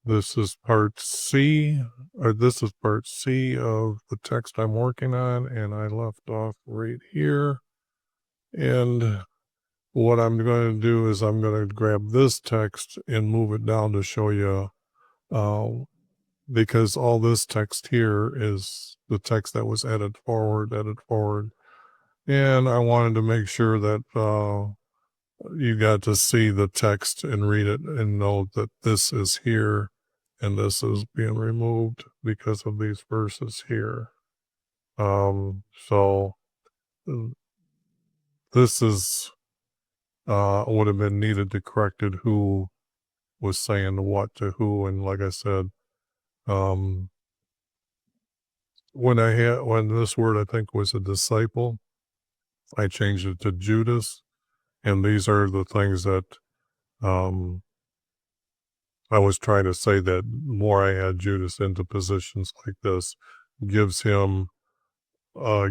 This is part C, or this is part C of the text I'm working on, and I left off right here. And what I'm going to do is I'm going to grab this text and move it down to show you, because all this text here is the text that was added forward. And I wanted to make sure that you got to see the text and read it and know that this is here and this is being removed because of these verses here. So this is would have been needed to corrected who was saying what to who, and like I said, when this word I think was a disciple, I changed it to Judas, and these are the things that I was trying to say, that more I add Judas into positions like this gives him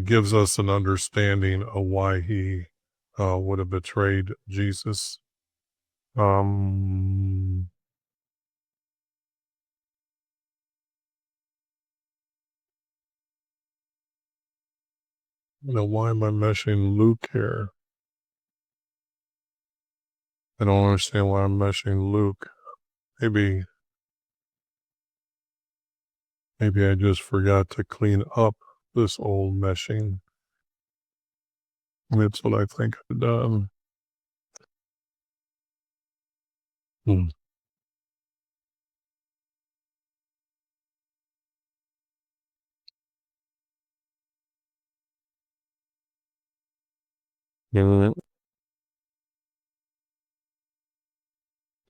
gives us an understanding of why he would have betrayed Jesus. Now, why am I meshing Luke here? I don't understand why I'm meshing Luke. Maybe I just forgot to clean up this old meshing. That's what I think I've done. Hmm.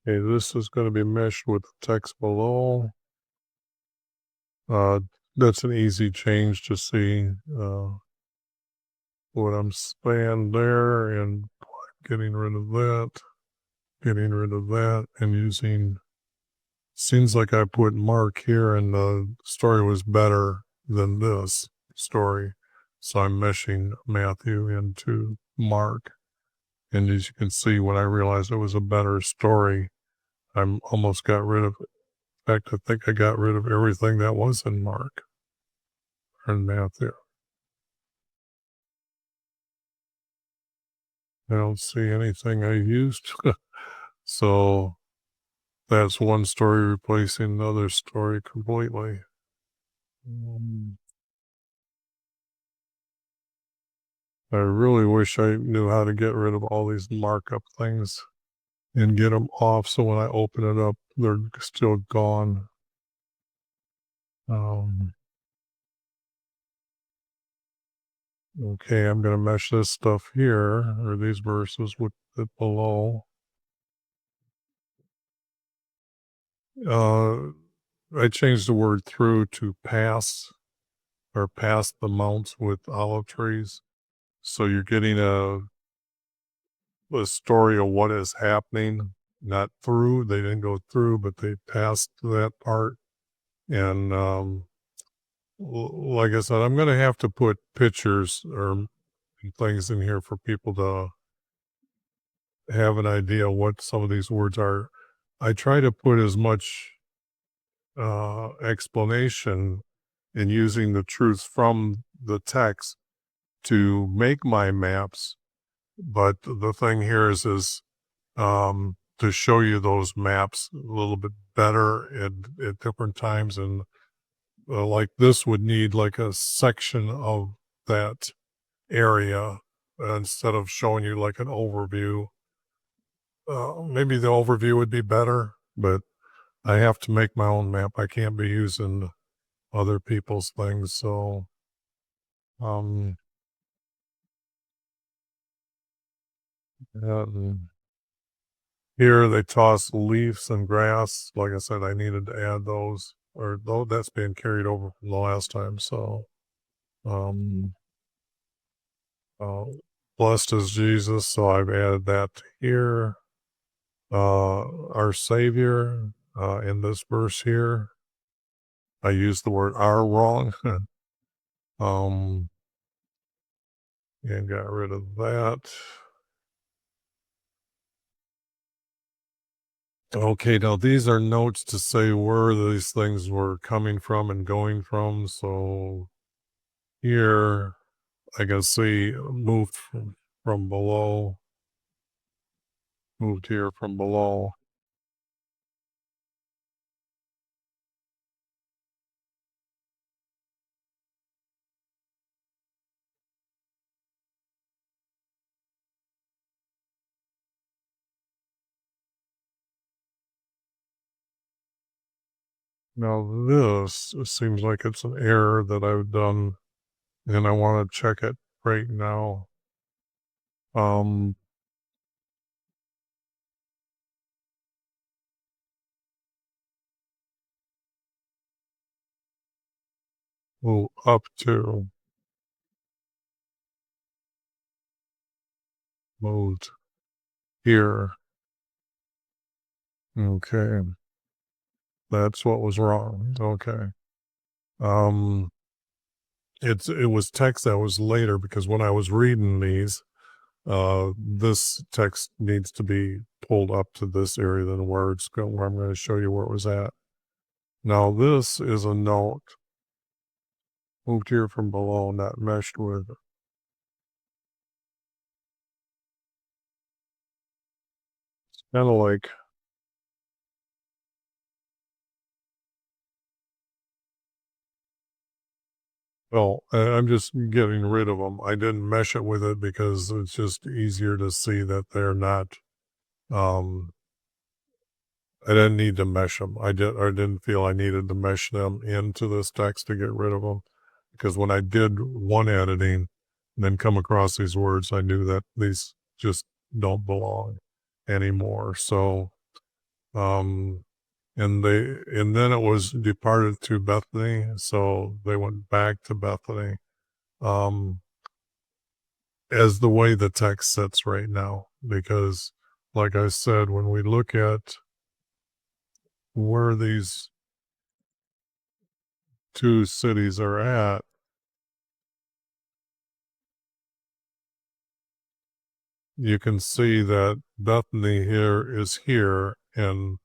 Okay, this is going to be meshed with the text below. That's an easy change to see what I'm saying there, and getting rid of that, and using, seems like I put Mark here and the story was better than this story. So I'm meshing Matthew into Mark. And as you can see, when I realized it was a better story, I'm almost got rid of it. In fact, I think I got rid of everything that was in Mark and Matthew. I don't see anything I used. So that's one story replacing another story completely. I really wish I knew how to get rid of all these markup things and get them off so when I open it up, they're still gone. Okay, I'm going to mesh this stuff here, or these verses with it below. I changed the word through to pass, or past the mounts with olive trees. So you're getting a story of what is happening, not through. They didn't go through, but they passed that part. And like I said, I'm going to have to put pictures or things in here for people to have an idea what some of these words are. I try to put as much explanation in using the truth from the text to make my maps. But the thing here is to show you those maps a little bit better at different times. And like this would need like a section of that area instead of showing you like an overview. Maybe the overview would be better, but I have to make my own map. I can't be using other people's things. So, and here they toss leaves and grass. Like I said, I needed to add those, or though that's being carried over from the last time. So, um, uh, blessed is Jesus. So I've added that here. Our Savior, in this verse here, I used the word "our" wrong. um, and got rid of that. Okay, now these are notes to say where these things were coming from and going from. So here I can see moved from below, moved here from below. Now this seems like it's an error that I've done, and I want to check it right now. Um, well, up to moved here. Okay, that's what was wrong. Okay. Um, it was text that was later because when I was reading these, this text needs to be pulled up to this area than where it's going, where I'm going to show you where it was at. Now this is a note moved here from below, not meshed with. Kind of like, well, I'm just getting rid of them. I didn't mesh it with it because it's just easier to see that they're not. Um, I didn't need to mesh them. I didn't feel I needed to mesh them into this text to get rid of them, because when I did one editing and then come across these words, I knew that these just don't belong anymore. So, um, and then it was departed to Bethany, so they went back to Bethany. Um, as the way the text sits right now, because like I said, when we look at where these two cities are at, you can see that Bethany here is here and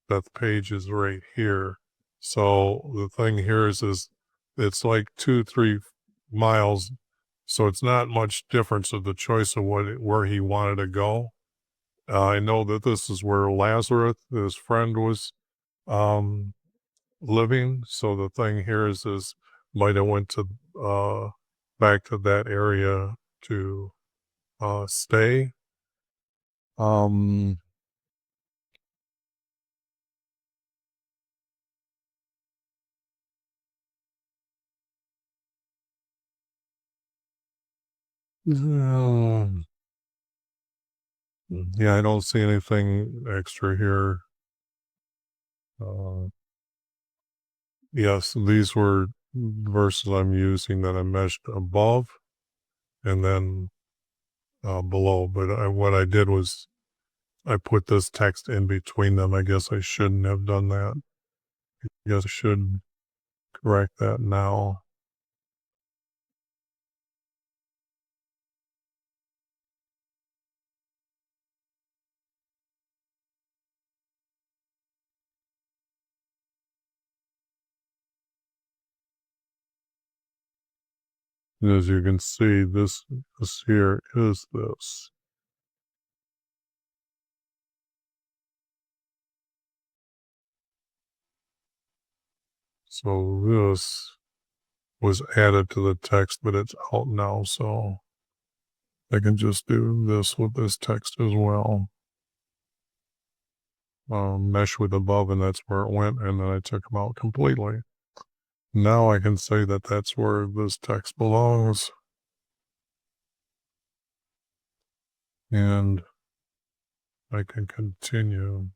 Bethpage is right here. So the thing here is it's like 2-3 miles. So it's not much difference of the choice of where he wanted to go. I know that this is where Lazarus, his friend, was um, living. So the thing here is might have went to back to that area to stay. Um, um, yeah, I don't see anything extra here. Uh, yes, these were verses I'm using that I meshed above and then below. But what I did was I put this text in between them. I guess I shouldn't have done that. I guess I should correct that now. And as you can see, this here is this. So this was added to the text, but it's out now. So I can just do this with this text as well. Mesh with above, and that's where it went. And then I took them out completely. Now I can say that that's where this text belongs. And I can continue.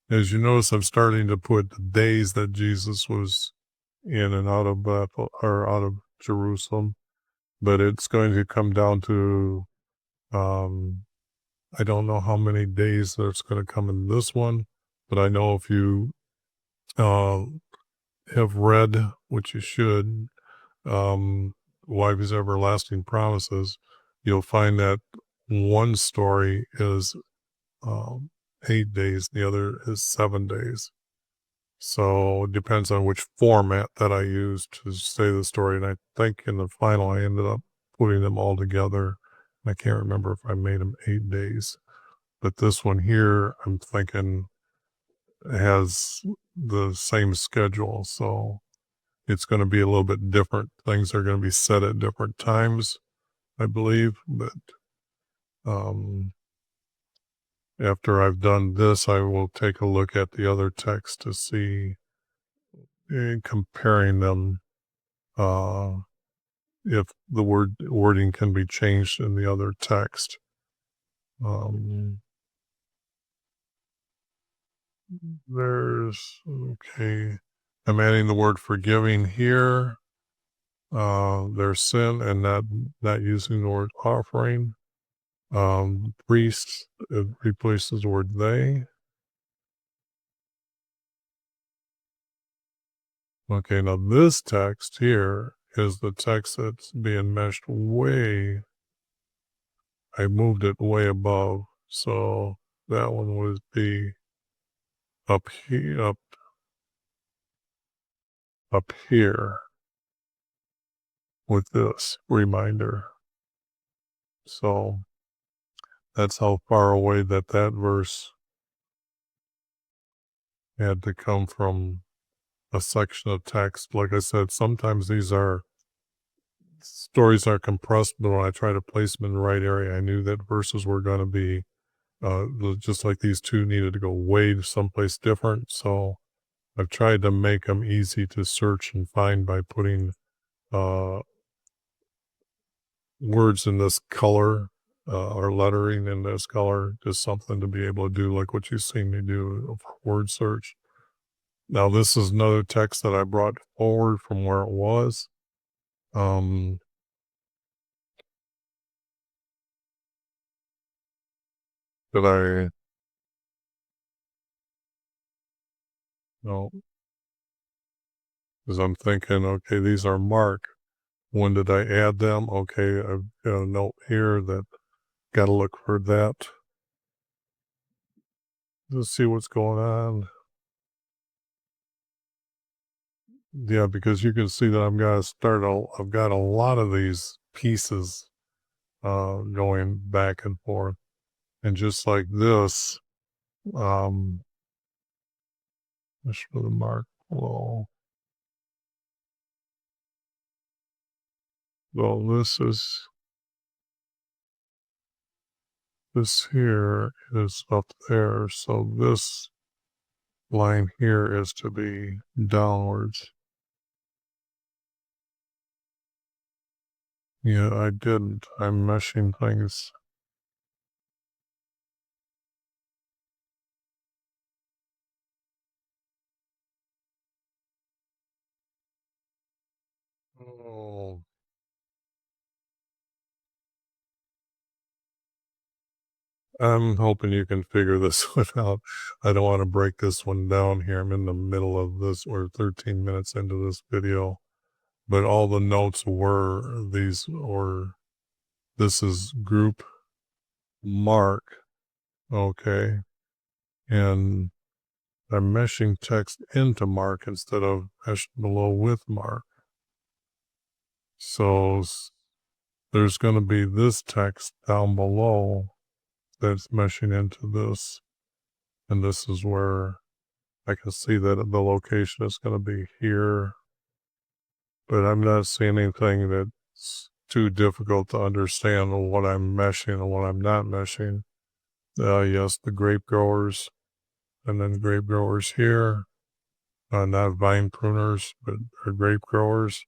As you notice, I'm starting to put the days that Jesus was in and out of Bethel or out of Jerusalem, but it's going to come down to I don't know how many days that's going to come in this one, but I know if you uh, have read, which you should, YHVH'S Everlasting Promises, you'll find that one story is 8 days, the other is 7 days. So it depends on which format that I use to say the story. And I think in the final, I ended up putting them all together. I can't remember if I made them 8 days. But this one here, I'm thinking has the same schedule. So it's going to be a little bit different. Things are going to be set at different times, I believe. But after I've done this, I will take a look at the other text to see, comparing them, if the wording can be changed in the other text. Okay, I'm adding the word forgiving here. There's sin and not using the word offering. Priests, it replaces the word they. Okay, now this text here is the text that's being meshed way, I moved it way above, so that one would be up here, up here with this reminder. So that's how far away that verse had to come from a section of text. Like I said, sometimes these stories are compressed, but when I try to place them in the right area, I knew that verses were going to be, just like these two needed to go way to someplace different. So I've tried to make them easy to search and find by putting words in this color, or lettering in this color, just something to be able to do like what you've seen me do for word search. Now this is another text that I brought forward from where it was. Did I, no, because I'm thinking, okay, these are Mark. When did I add them? Okay, I've got a note here that got to look for that. Let's see what's going on. Yeah, because you can see that I've got a lot of these pieces going back and forth. And just like this, let's show the mark below. Well, this here is up there. So this line here is to be downwards. Yeah, I didn't. I'm meshing things. Oh, I'm hoping you can figure this one out. I don't want to break this one down here. I'm in the middle of this. We're 13 minutes into this video. But all the notes were these, or this is group Mark, okay? And I'm meshing text into Mark instead of mesh below with Mark. So there's going to be this text down below that's meshing into this. And this is where I can see that the location is going to be here. But I'm not seeing anything that's too difficult to understand what I'm meshing and what I'm not meshing. Yes, the grape growers, and then grape growers here, not vine pruners, but are grape growers.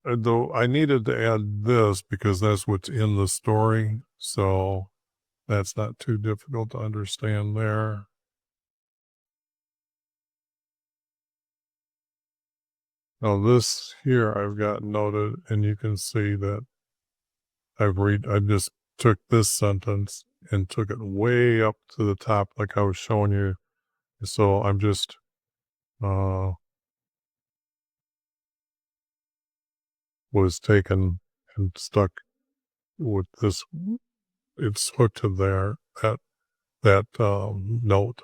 Though I needed to add this because that's what's in the story, so that's not too difficult to understand there. Now this here I've got noted, and you can see that I just took this sentence and took it way up to the top like I was showing you. So I'm just was taken and stuck with this. It's hooked to there, that note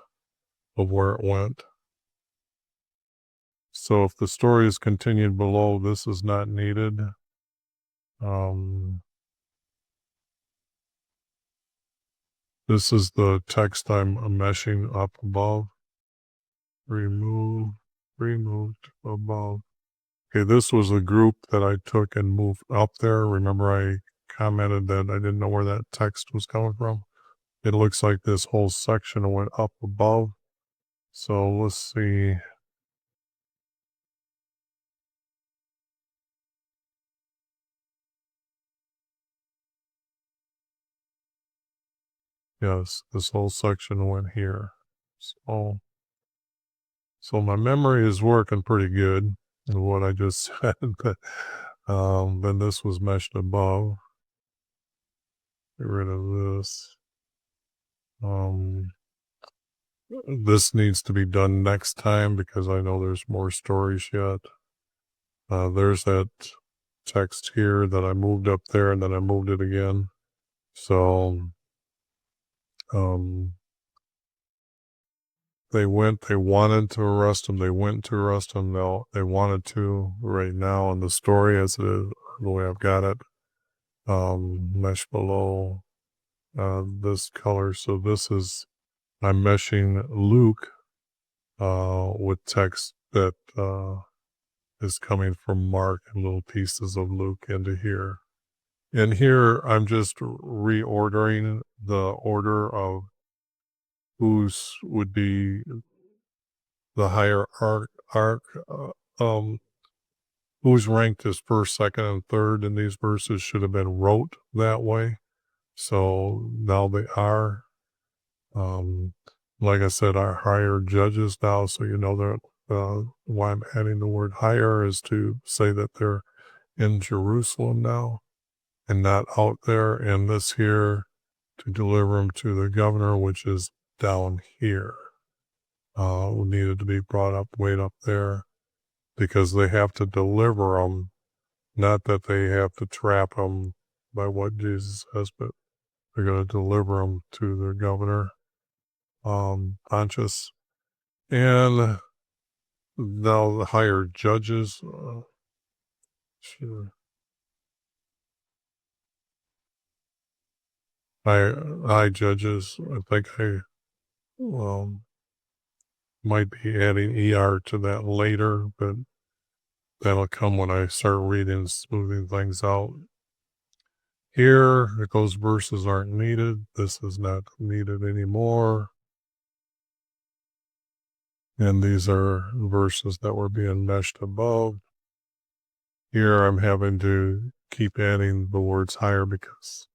of where it went. So if the story is continued below, this is not needed. This is the text I'm meshing up above. Removed above. Okay, this was a group that I took and moved up there. Remember I commented that I didn't know where that text was coming from? It looks like this whole section went up above. So let's see. Yes, this whole section went here. So my memory is working pretty good in what I just said. But then this was meshed above. Get rid of this. This needs to be done next time because I know there's more stories yet. There's that text here that I moved up there and then I moved it again. So they wanted to arrest him. They went to arrest him. No, they wanted to right now in the story as it is, the way I've got it. Mesh below this color. So this is, I'm meshing Luke with text that is coming from Mark and little pieces of Luke into here. And here I'm just reordering the order of whose would be the higher arc who's ranked as first, second, and third in these verses should have been wrote that way. So now they are. Like I said, our higher judges now, so you know that why I'm adding the word higher is to say that they're in Jerusalem now and not out there. And this here to deliver them to the governor, which is down here. Needed to be brought up, way up there, because they have to deliver them, not that they have to trap them by what Jesus says, but they're going to deliver them to their governor, Pontius. And now the higher judges, sure. High judges, I think I might be adding ER to that later, but that'll come when I start reading and smoothing things out. Here, those verses aren't needed. This is not needed anymore. And these are verses that were being meshed above. Here I'm having to keep adding the words higher because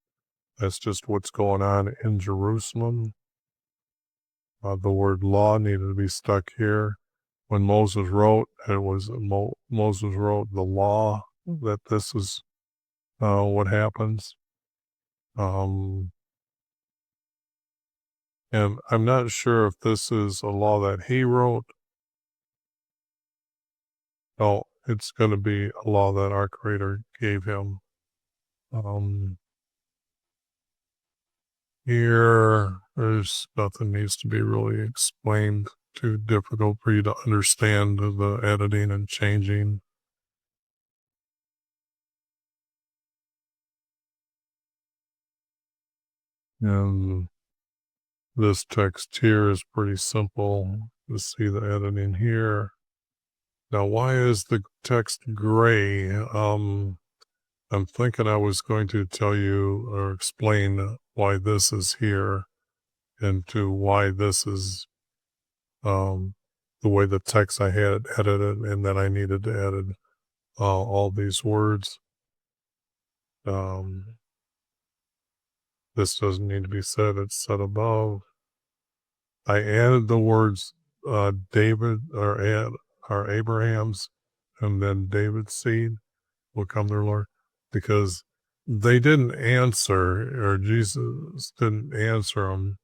that's just what's going on in Jerusalem. The word law needed to be stuck here. When Moses wrote, it was Moses wrote the law, that this is what happens. And I'm not sure if this is a law that he wrote. No, it's going to be a law that our Creator gave him. Here, there's nothing needs to be really explained, too difficult for you to understand the editing and changing. And this text here is pretty simple to see the editing here. Now, why is the text gray? I'm thinking I was going to tell you or explain why this is here and to why this is the way the text I had edited, and then I needed to edit all these words. This doesn't need to be said, it's said above. I added the words David or Abraham's and then David's seed will come their Lord, because they didn't answer, or Jesus didn't answer them.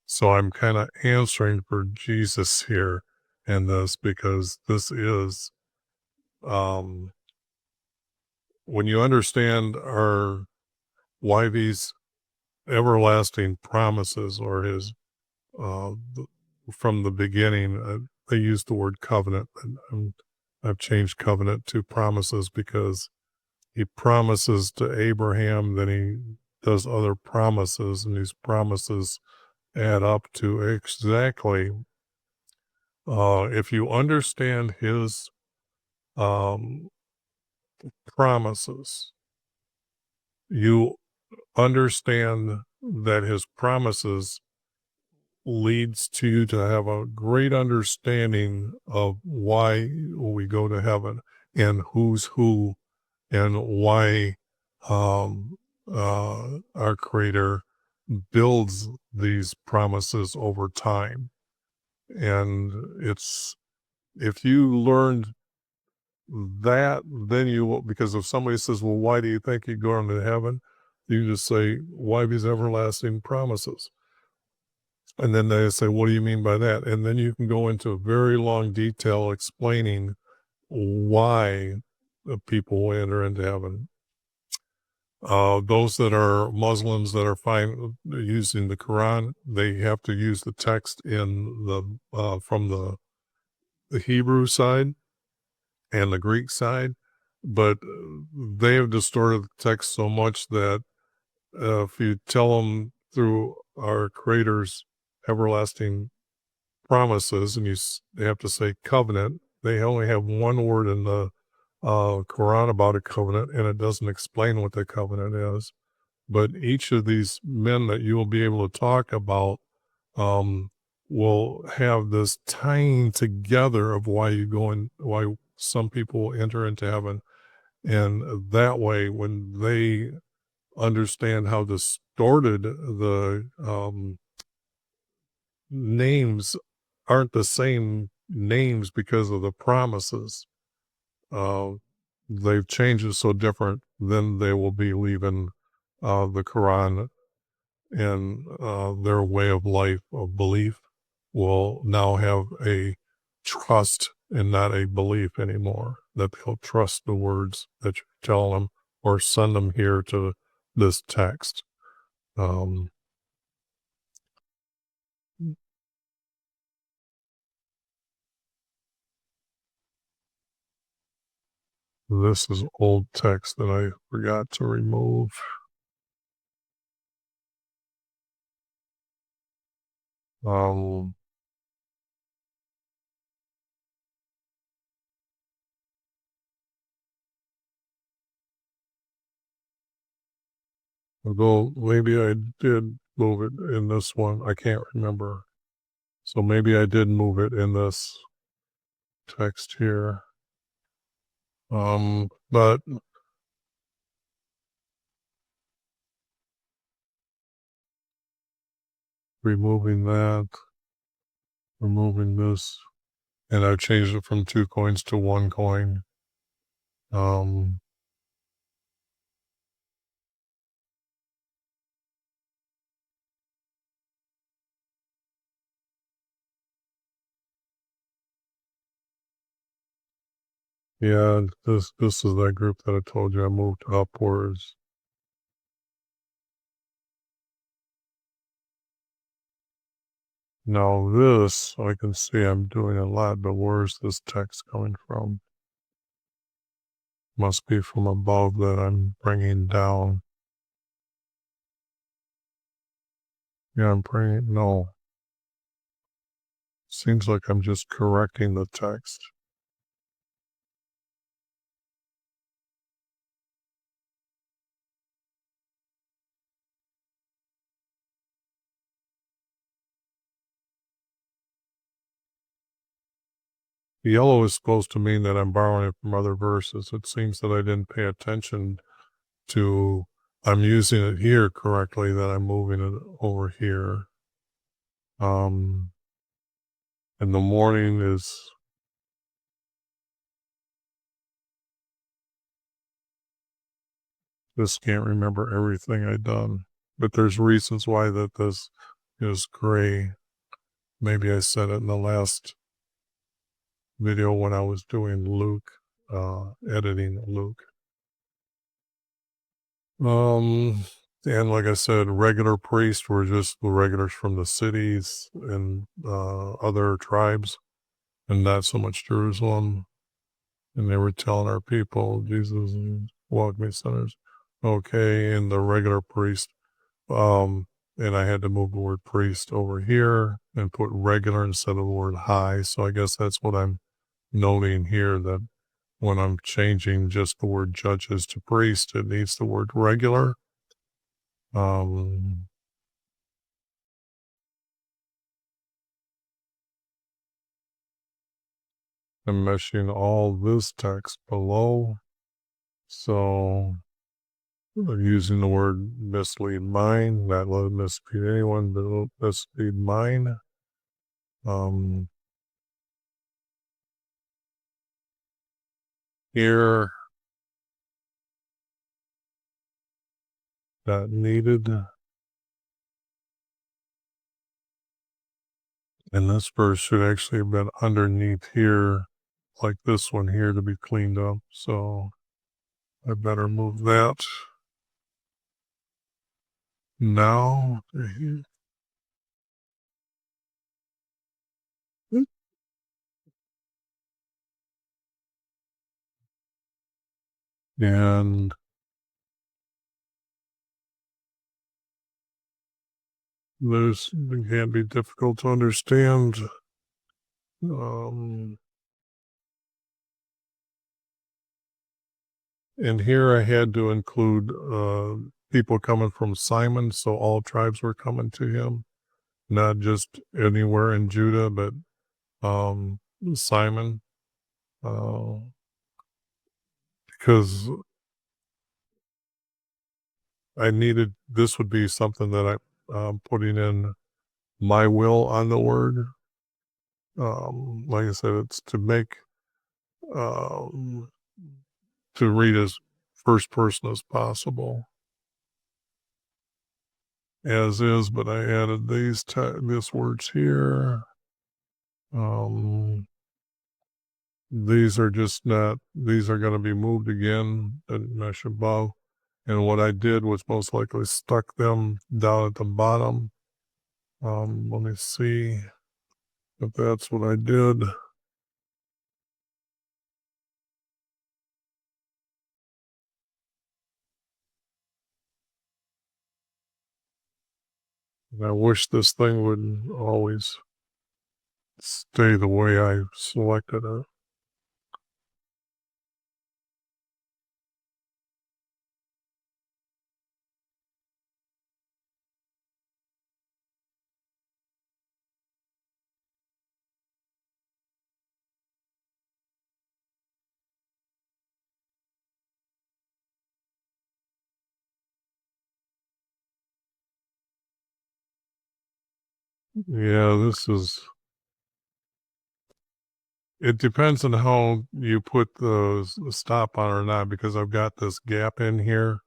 So I'm kind of answering for Jesus here in this, because this is when you understand our YV's everlasting promises, or his from the beginning, they use the word covenant, and I've changed covenant to promises because he promises to Abraham, then he does other promises, and these promises add up to exactly, if you understand his um, promises, you understand that his promises leads to you to have a great understanding of why we go to heaven and who's who, and why our Creator builds these promises over time. And it's, if you learned that, then you will, because if somebody says, well, why do you think you're going to heaven? You just say, why these everlasting promises? And then they say, what do you mean by that? And then you can go into very long detail explaining why the people will enter into heaven. Those that are Muslims that are fine using the Quran, they have to use the text in the from the Hebrew side and the Greek side, but they have distorted the text so much that if you tell them through our Creator's everlasting promises, and they have to say covenant, they only have one word in the Quran about a covenant, and it doesn't explain what the covenant is. But each of these men that you will be able to talk about will have this tying together of why you go in, why some people enter into heaven. And that way, when they understand how distorted the names aren't the same names because of the promises, uh, they've changed it so different, then they will be leaving the Quran, and their way of life, of belief, will now have a trust and not a belief anymore, that they'll trust the words that you tell them or send them here to this text. This is old text that I forgot to remove. Um, Although maybe I did move it in this one. I can't remember. So maybe I did move it in this text here. But removing that, removing this, and I've changed it from 2 coins to 1 coin. Um, yeah, this is that group that I told you I moved upwards. Now this, I can see I'm doing a lot, but where's this text coming from? Must be from above that I'm bringing down. Yeah, I'm bringing, no. Seems like I'm just correcting the text. Yellow is supposed to mean that I'm borrowing it from other verses. It seems that I didn't pay attention to, I'm using it here correctly, that I'm moving it over here. And the morning is, this can't remember everything I've done, but there's reasons why that this is gray. Maybe I said it in the last video when I was doing Luke, editing Luke. And like I said, regular priests were just the regulars from the cities and other tribes, and not so much Jerusalem. And they were telling our people, Jesus walk me sinners. Okay, and the regular priest. And I had to move the word priest over here and put regular instead of the word high. So I guess that's what I'm noting here, that when I'm changing just the word judges to priest, it needs the word regular. I'm meshing all this text below. So I'm using the word mislead mine, not let it mislead anyone, but mislead mine. Here, not needed. And this verse should actually have been underneath here, like this one here, to be cleaned up. So I better move that. Now, and it can be difficult to understand. And here I had to include people coming from Simon, so all tribes were coming to him, not just anywhere in Judah, but Simon, because I needed, this would be something that I'm putting in my will on the word. Like I said, it's to make, to read as first person as possible, as is, but I added these words here. These are just not, these are going to be moved again, mesh above. And what I did was most likely stuck them down at the bottom. Let me see if that's what I did. And I wish this thing would always stay the way I selected it. Yeah, it depends on how you put the stop on or not, because I've got this gap in here.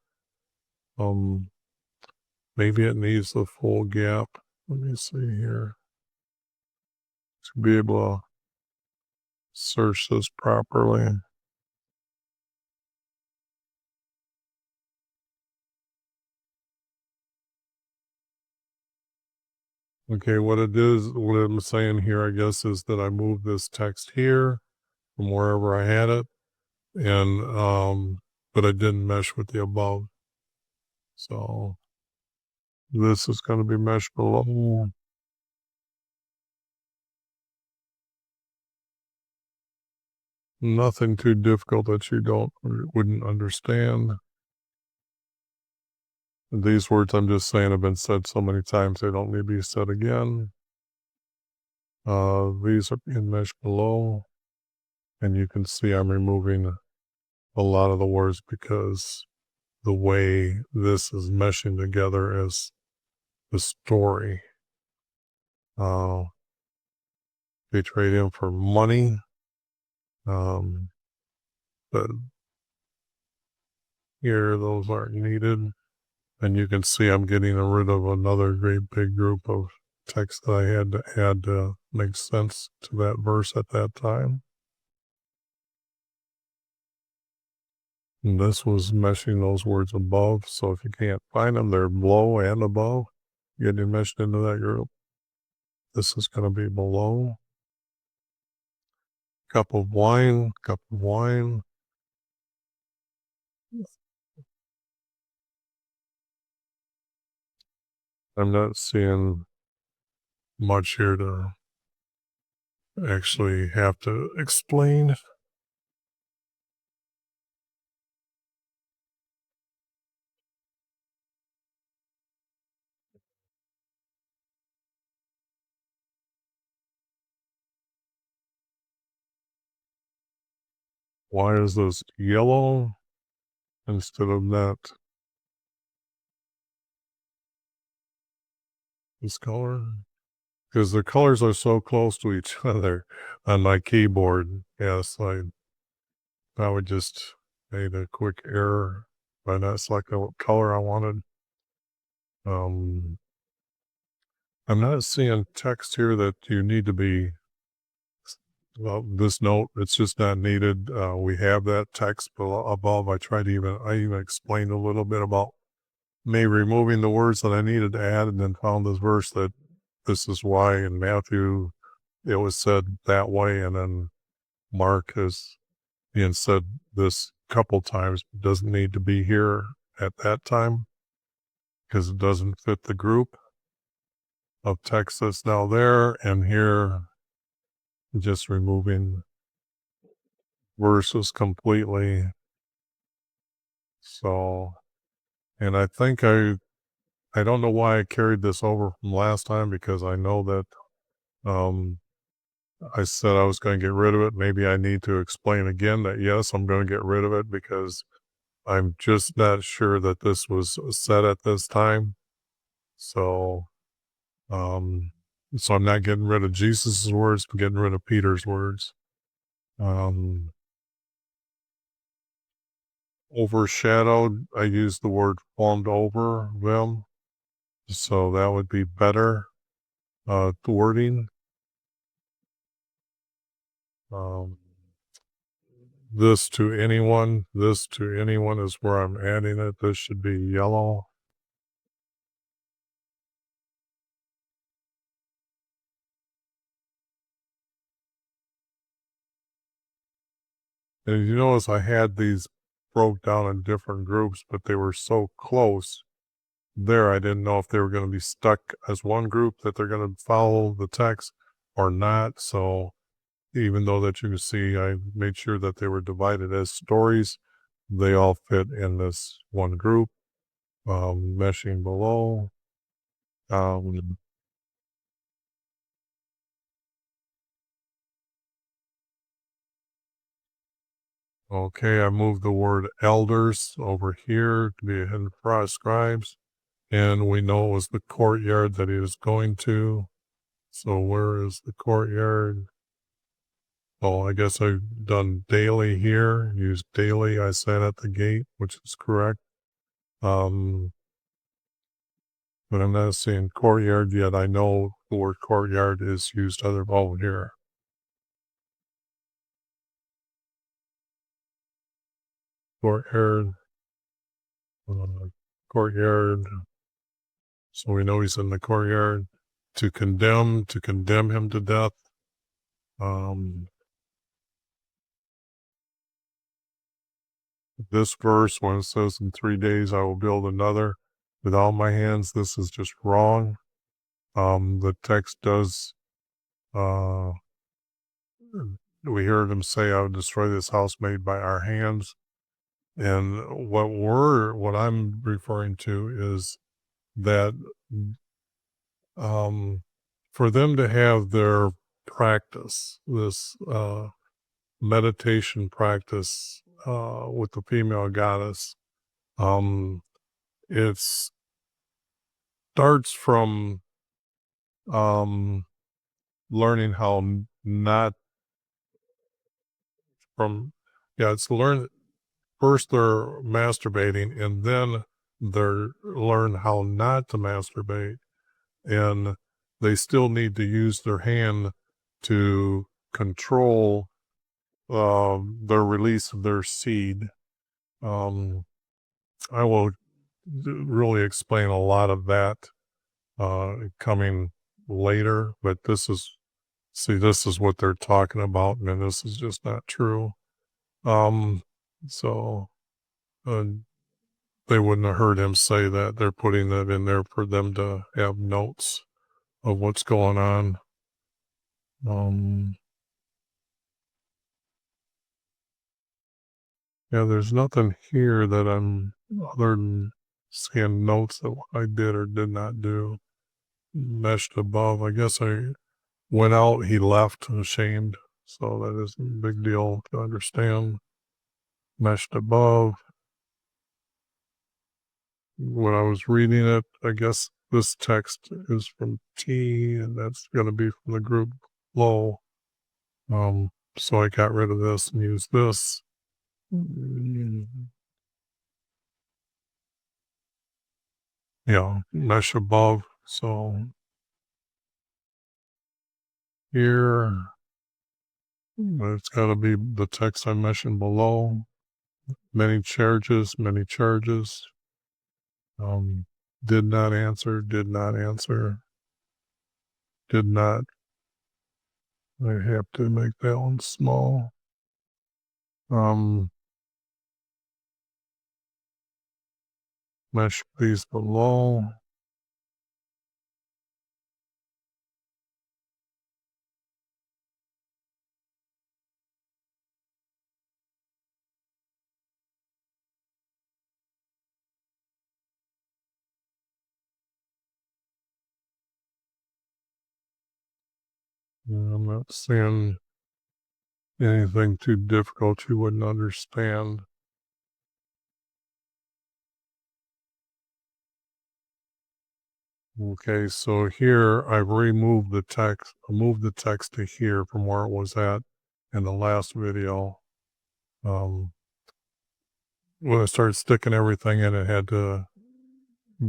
Maybe it needs the full gap. Let me see here to be able to search this properly. Okay, what I'm saying here, I guess, is that I moved this text here from wherever I had it, and but I didn't mesh with the above. So this is going to be meshed below. Nothing too difficult that you wouldn't understand. These words I'm just saying have been said so many times they don't need to be said again. These are being meshed below, and you can see I'm removing a lot of the words because the way this is meshing together is the story. They trade him for money, but here those aren't needed. And you can see I'm getting rid of another great big group of text that I had to add to make sense to that verse at that time. And this was meshing those words above. So if you can't find them, they're below and above. Getting meshed into that group. This is going to be below. Cup of wine, cup of wine. I'm not seeing much here to actually have to explain. Why is this yellow instead of that? This color? Because the colors are so close to each other on my keyboard. Yes, I would just made a quick error by not selecting what color I wanted. I'm not seeing text here that you need to be, well, this note, it's just not needed. We have that text above. I even explained a little bit about me removing the words that I needed to add, and then found this verse that this is why in Matthew it was said that way, and then Mark has being said this couple times, doesn't need to be here at that time because it doesn't fit the group of text that's now there, and here just removing verses completely. So, and I think I don't know why I carried this over from last time, because I know that I said I was going to get rid of it. Maybe I need to explain again that yes, I'm going to get rid of it because I'm just not sure that this was said at this time. So, so I'm not getting rid of Jesus's words, I'm getting rid of Peter's words. Overshadowed, I use the word formed over them. So that would be better wording. This to anyone is where I'm adding it. This should be yellow. And you notice I had these broke down in different groups, but they were so close there, I didn't know if they were going to be stuck as one group, that they're going to follow the text or not. So even though that you can see, I made sure that they were divided as stories. They all fit in this one group. Meshing below. Okay, I moved the word elders over here to be hidden for scribes. And we know it was the courtyard that he was going to. So where is the courtyard? Oh, I guess I've done daily here. Use daily. I sat at the gate, which is correct. But I'm not seeing courtyard yet. I know the word courtyard is used other over here. Courtyard. Courtyard. So we know he's in the courtyard. To condemn him to death. This verse, when it says in 3 days I will build another with all my hands, this is just wrong. The text does, we heard him say, I would destroy this house made by our hands. And what I'm referring to is that for them to have their practice, this meditation practice with the female goddess, it starts from learning how not from, yeah, it's learn. First they're masturbating, and then they're learn how not to masturbate, and they still need to use their hand to control the release of their seed. I will really explain a lot of that coming later, but this is what they're talking about, and this is just not true. So they wouldn't have heard him say that. They're putting that in there for them to have notes of what's going on. Yeah, there's nothing here that I'm, other than seeing notes that I did or did not do. Meshed above. I guess I went out, he left, ashamed. So that is a big deal to understand. Meshed above. When I was reading it, I guess this text is from T, and that's going to be from the group below. So I got rid of this and used this. Yeah, mesh above. So here, it's got to be the text I'm meshing below. Many charges, many charges. Did not answer, did not answer, did not. I have to make that one small. Mesh these below. I'm not seeing anything too difficult you wouldn't understand. Okay, so here I've removed the text. I moved the text to here from where it was at in the last video. When I started sticking everything in, it had to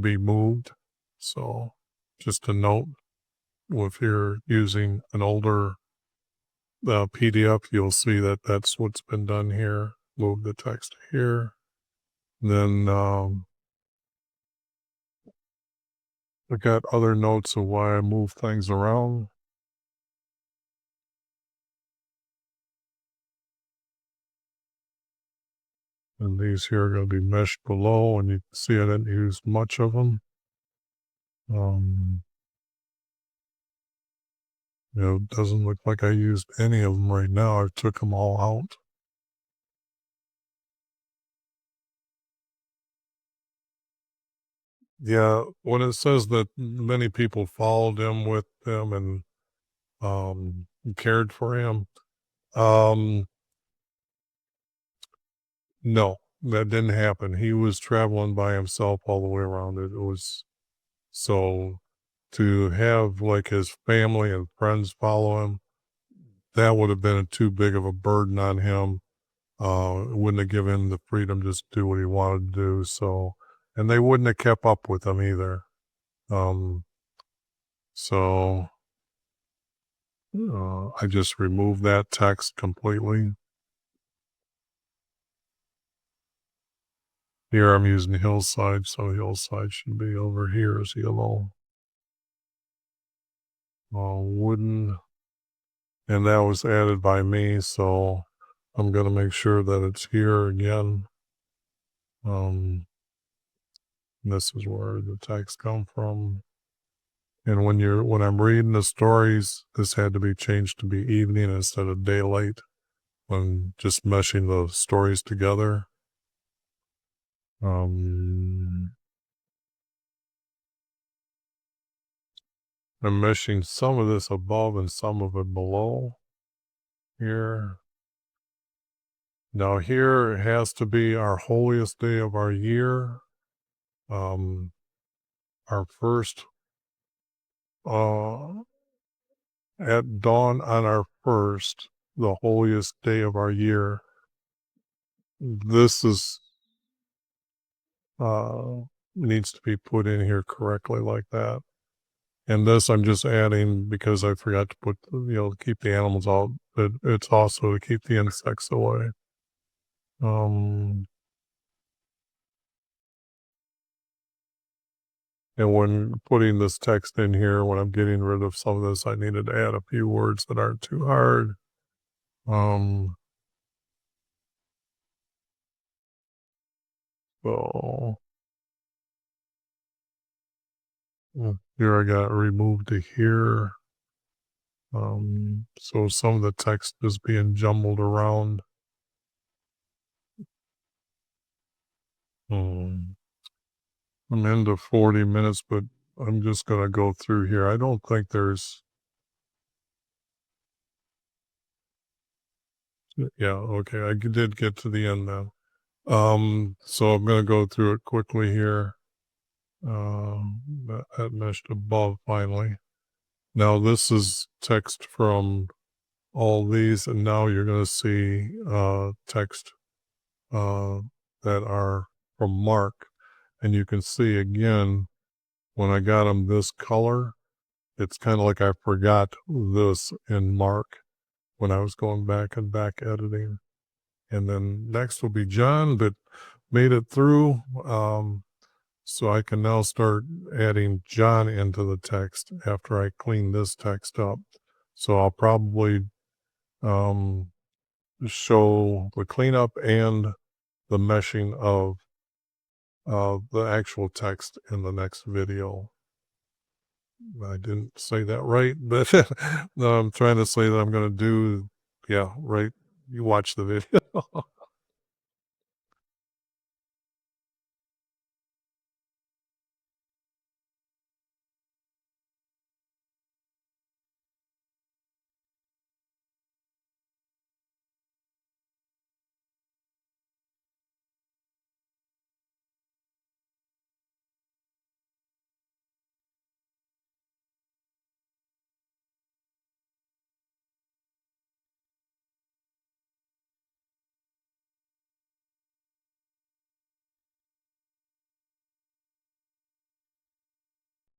be moved. So just a note, if you're using an older PDF, you'll see that that's what's been done here. Move the text here. Then I got other notes of why I move things around. And these here are going to be meshed below, and you can see I didn't use much of them. It doesn't look like I used any of them right now. I took them all out. Yeah, when it says that many people followed him with him and cared for him, no, that didn't happen. He was traveling by himself all the way around. It was so to have like his family and friends follow him, that would have been too big of a burden on him. It wouldn't have given him the freedom just to do what he wanted to do. So, and they wouldn't have kept up with him either. So I just removed that text completely. Here I'm using hillside, so hillside should be over here as yellow. Wooden, and that was added by me, so I'm going to make sure that it's here again. This is where the text come from. And when I'm reading the stories, this had to be changed to be evening instead of daylight when just meshing the stories together. I'm meshing some of this above and some of it below here. Now here it has to be our holiest day of our year. Our first, at dawn on our first, the holiest day of our year. This is, needs to be put in here correctly like that. And this I'm just adding because I forgot to put, keep the animals out, but it's also to keep the insects away. And when putting this text in here, when I'm getting rid of some of this, I needed to add a few words that aren't too hard. So here I got removed to here. So some of the text is being jumbled around. I'm into 40 minutes, but I'm just going to go through here. I don't think there's, yeah, okay, I did get to the end now. So I'm going to go through it quickly here. That meshed above finally. Now this is text from all these, and now you're going to see text that are from Mark. And you can see again, when I got them this color, it's kind of like I forgot this in Mark when I was going back and back editing. And then next will be John, but made it through. So I can now start adding John into the text after I clean this text up. So I'll probably show the cleanup and the meshing of the actual text in the next video. I didn't say that right, but no, I'm trying to say that I'm going to do, yeah, right. You watch the video.